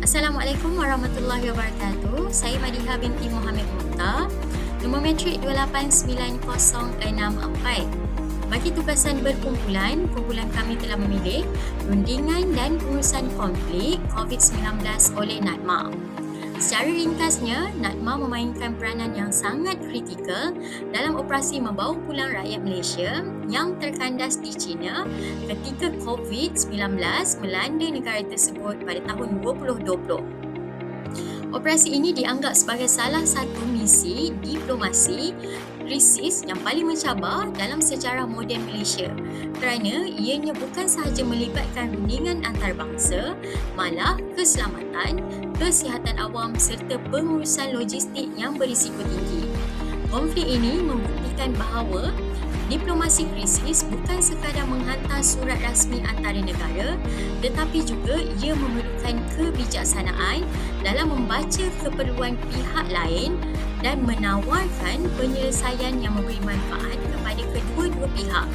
Assalamualaikum warahmatullahi wabarakatuh. Saya Madiha binti Muhammad Mukhtar. Nombor metrik 2890664. Bagi tugasan berkumpulan, kumpulan kami telah memilih rundingan dan pengurusan konflik COVID-19 oleh NADMA. Secara ringkasnya, NADMA memainkan peranan yang sangat kritikal dalam operasi membawa pulang rakyat Malaysia yang terkandas di China ketika COVID-19 melanda negara tersebut pada tahun 2020. Operasi ini dianggap sebagai salah satu misi diplomasi krisis yang paling mencabar dalam sejarah moden Malaysia kerana ianya bukan sahaja melibatkan rundingan antarabangsa, malah keselamatan, kesihatan awam serta pengurusan logistik yang berisiko tinggi. Konflik ini membuktikan bahawa diplomasi krisis bukan sekadar menghantar surat rasmi antara negara, tetapi juga ia memerlukan kebijaksanaan dalam membaca keperluan pihak lain dan menawarkan penyelesaian yang memberi manfaat kepada kedua-dua pihak.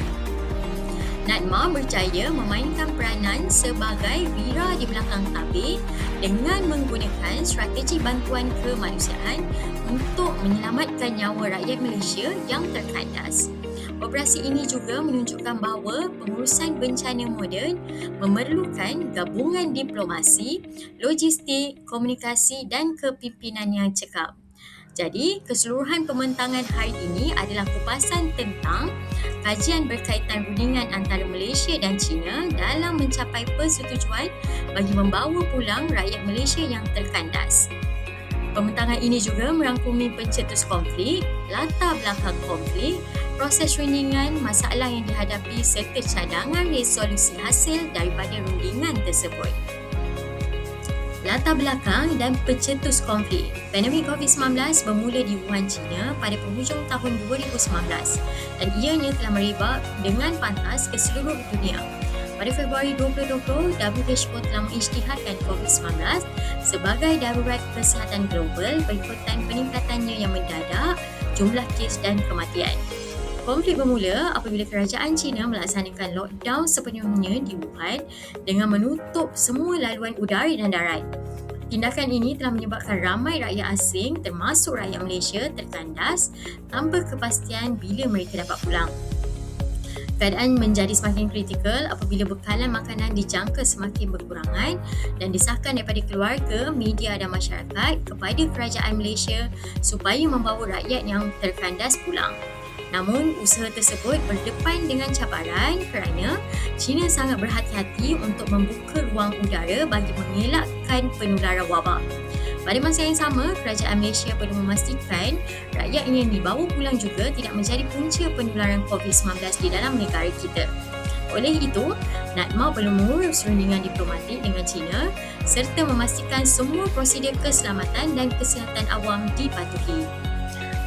NADMA berjaya memainkan peranan sebagai bira di belakang tabir dengan menggunakan strategi bantuan kemanusiaan untuk menyelamatkan nyawa rakyat Malaysia yang terkandas. Operasi ini juga menunjukkan bahawa pengurusan bencana moden memerlukan gabungan diplomasi, logistik, komunikasi dan kepimpinan yang cekap. Jadi, keseluruhan pembentangan hari ini adalah kupasan tentang kajian berkaitan rundingan antara Malaysia dan China dalam mencapai persetujuan bagi membawa pulang rakyat Malaysia yang terkandas. Pembentangan ini juga merangkumi pencetus konflik, latar belakang konflik, proses rundingan, masalah yang dihadapi serta cadangan resolusi hasil daripada rundingan tersebut. Latar belakang dan pencetus konflik. Pandemik COVID-19 bermula di Wuhan, China pada penghujung tahun 2019 dan ianya telah merebak dengan pantas ke seluruh dunia. Pada Februari 2020, WHO telah mengisytiharkan COVID-19 sebagai darurat kesihatan global berikutan peningkatannya yang mendadak jumlah kes dan kematian. Konflik bermula apabila kerajaan China melaksanakan lockdown sepenuhnya di Wuhan dengan menutup semua laluan udara dan darat. Tindakan ini telah menyebabkan ramai rakyat asing termasuk rakyat Malaysia terkandas tanpa kepastian bila mereka dapat pulang. Keadaan menjadi semakin kritikal apabila bekalan makanan dijangka semakin berkurangan dan desakan daripada keluarga, media dan masyarakat kepada kerajaan Malaysia supaya membawa rakyat yang terkandas pulang. Namun, usaha tersebut berdepan dengan cabaran kerana China sangat berhati-hati untuk membuka ruang udara bagi mengelakkan penularan wabak. Pada masa yang sama, kerajaan Malaysia perlu memastikan rakyat yang dibawa pulang juga tidak menjadi punca penularan COVID-19 di dalam negara kita. Oleh itu, NADMA perlu mengurus rundingan diplomatik dengan China serta memastikan semua prosedur keselamatan dan kesihatan awam dipatuhi.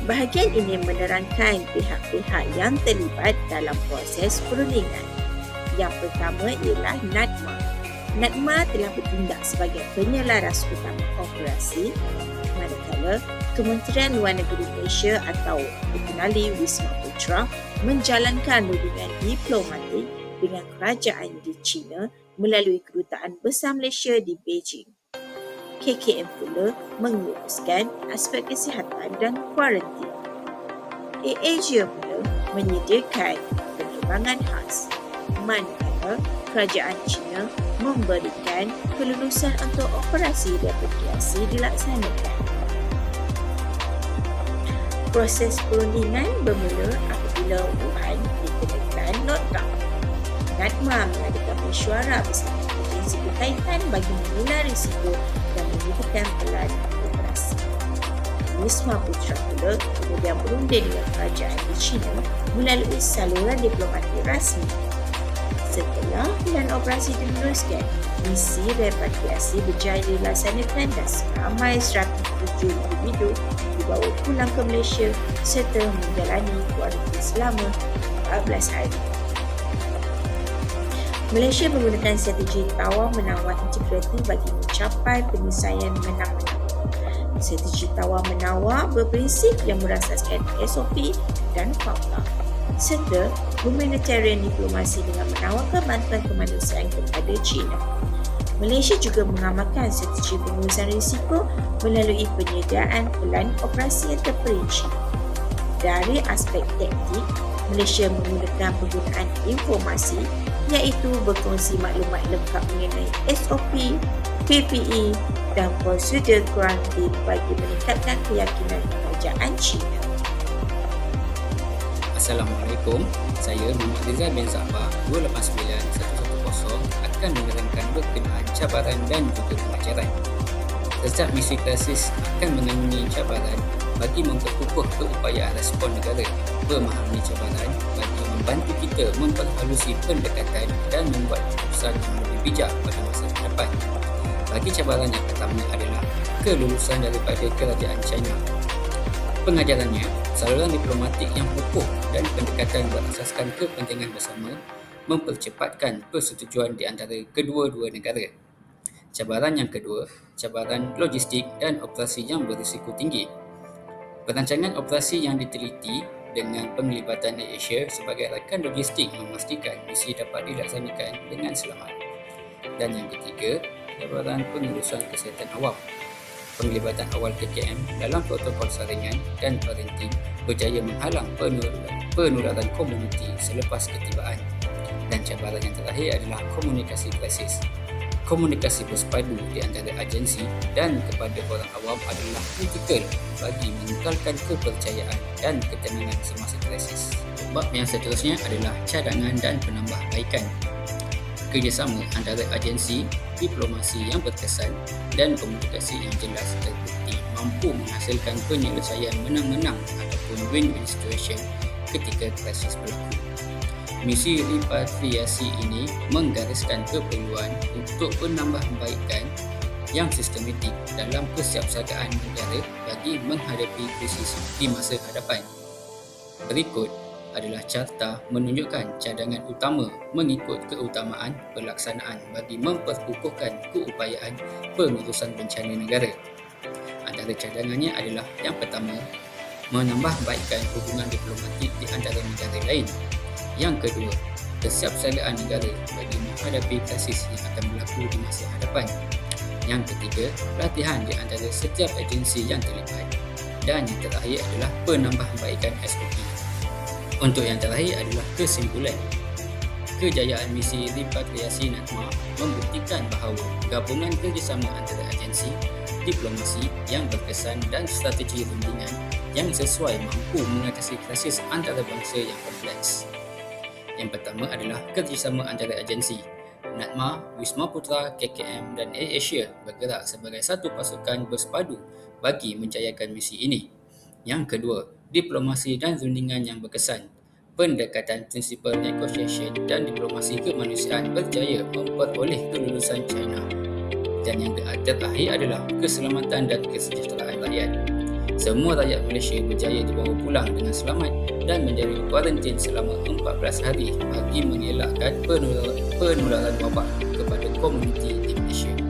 Bahagian ini menerangkan pihak-pihak yang terlibat dalam proses perundingan. Yang pertama ialah NADMA. NADMA telah bertindak sebagai penyelaras utama operasi, manakala Kementerian Luar Negeri Malaysia atau dikenali Wisma Putra menjalankan rundingan diplomatik dengan kerajaan di China melalui Kedutaan Besar Malaysia di Beijing. KKM pula menguruskan aspek kesihatan dan kuarantin. AirAsia pula menyediakan penerbangan khas, manakala kerajaan China memberikan kelulusan untuk operasi repatriasi dilaksanakan. Proses perundingan bermula apabila Wuhan dikenakan lockdown. NADMA mengadakan mesyuarat bersama agensi berkaitan bagi menilai risiko dan menyediakan pelan operasi. Wisma Putra pula kemudian berunding dengan kerajaan di China melalui saluran diplomatik rasmi. Setelah pelan operasi diteruskan, misi repatriasi berjaya dilaksanakan dan seramai 107 individu dibawa pulang ke Malaysia serta menjalani kuarantin selama 14 hari. Malaysia menggunakan strategi tawar-menawar integratif bagi mencapai penyelesaian menang-menang. Strategi tawar-menawar berprinsip yang berasaskan SOP dan fakta, serta humanitarian diplomasi dengan menawarkan bantuan kemanusiaan kepada China. Malaysia juga mengamalkan strategi pengurusan risiko melalui penyediaan pelan operasi yang terperinci. Dari aspek taktik, Malaysia menggunakan penggunaan informasi iaitu berkongsi maklumat lengkap mengenai SOP, PPE dan prosedur kuarantin bagi meningkatkan keyakinan kerajaan China. Assalamualaikum, saya Muhammad Rizal bin Zahbar 289110 akan menerangkan berkenaan cabaran dan juga pengajaran. Setiap misi krisis akan mengandungi cabaran bagi memperkukuh keupayaan respon negara, memahami cabaran bagi membantu kita memperhalusi pendekatan dan membuat keputusan yang lebih bijak pada masa depan. Bagi cabaran yang pertama adalah kelulusan daripada kerajaan China. Pengajarannya, saluran diplomatik yang kukuh dan pendekatan berasaskan kepentingan bersama mempercepatkan persetujuan di antara kedua-dua negara. Cabaran yang kedua, cabaran logistik dan operasi yang berisiko tinggi. Perancangan operasi yang diteliti dengan penglibatan AirAsia sebagai rakan logistik memastikan misi dapat dilaksanakan dengan selamat. Dan yang ketiga, cabaran pengurusan kesihatan awam. Penglibatan awal KKM dalam protokol saringan dan kuarantin berjaya menghalang penularan komuniti selepas ketibaan. Dan cabaran yang terakhir adalah komunikasi krisis. Komunikasi bersepadu di antara agensi dan kepada orang awam adalah kritikal bagi mengekalkan kepercayaan dan ketenangan semasa krisis. Bab yang seterusnya adalah cadangan dan penambahbaikan. Kerjasama antara agensi, diplomasi yang berkesan dan komunikasi yang jelas terbukti mampu menghasilkan penyelesaian menang-menang ataupun win-win situation ketika krisis berlaku. Misi repatriasi ini menggariskan keperluan untuk penambahbaikan yang sistematik dalam kesiapsiagaan negara bagi menghadapi krisis di masa hadapan. Berikut adalah carta menunjukkan cadangan utama mengikut keutamaan pelaksanaan bagi memperkukuhkan keupayaan pengurusan bencana negara. Antara cadangannya adalah yang pertama, menambahbaikkan hubungan diplomatik di antara negara lain. Yang kedua, kesiapsiagaan negara bagi menghadapi krisis yang akan berlaku di masa hadapan. Yang ketiga, latihan di antara setiap agensi yang terlibat. Dan yang terakhir adalah penambahbaikan SOP. Untuk yang terakhir adalah kesimpulan. Kejayaan misi repatriasi NADMA membuktikan bahawa gabungan kerjasama antara agensi, diplomasi yang berkesan dan strategi rundingan yang sesuai mampu mengatasi krisis antarabangsa yang kompleks. Yang pertama adalah kerjasama antara agensi. NADMA, Wisma Putra, KKM dan AirAsia bergerak sebagai satu pasukan bersepadu bagi menjayakan misi ini. Yang kedua, diplomasi dan rundingan yang berkesan. Pendekatan prinsipal negotiation dan diplomasi kemanusiaan berjaya memperoleh kelulusan China. Dan yang terakhir adalah keselamatan dan kesejahteraan rakyat. Semua rakyat Malaysia berjaya dibawa pulang dengan selamat dan menjalani kuarantin selama 14 hari bagi mengelakkan penularan wabak kepada komuniti di Malaysia.